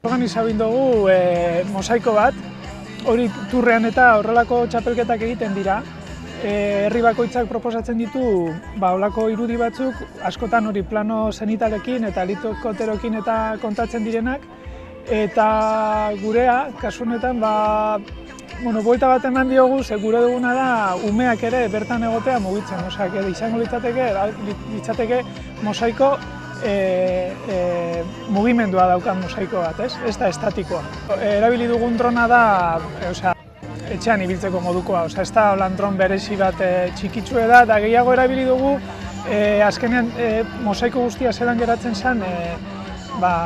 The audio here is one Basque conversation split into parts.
Organizabin dugu mosaiko bat, hori turrean eta horrelako txapelketak egiten dira. Herri bakoitzak proposatzen ditu horrelako irudi batzuk, askotan hori plano zenitalekin eta helikopteroekin eta kontatzen direnak. Eta gurea, kasu honetan, buelta bat eman diogu, ze gure duguna da umeak ere bertan egotea mugitzen. Izango litzateke mosaiko mugimendua daukan mosaiko bat, ez da estatikoa. Erabili dugun drona da etxean ibiltzeko modukoa, ez da holan dron berezi bat txikitsue da, eta gehiago erabili dugu azkenean mosaiko guztia zelan geratzen zen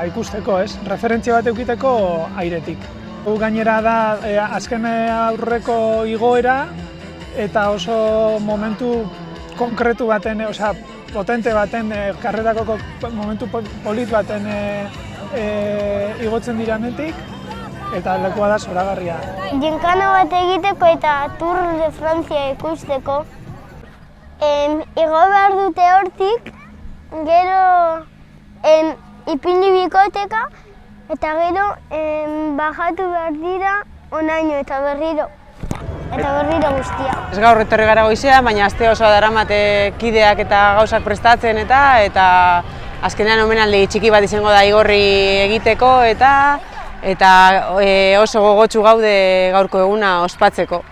ikusteko, referentzia bat edukiteko airetik. Gainera da azken aurreko igoera eta oso momentu konkretu baten, potente baten, karrerako momentu polit baten igotzen diranetik, eta lekua da zoragarria. Ginkana bat egiteko eta Tour de Francia ikusteko. Igo behar dute hortik, gero ipini bikoteka, eta gero bajatu behar dira onaino eta berriro. Eta berriro guztia. Ez gaur etorri gara goizea, baina aste osoa daramate kideak eta gauzak prestatzen eta azkenean omenaldi txiki bat izango da Igorri egiteko eta oso gogotsu gaude gaurko eguna ospatzeko.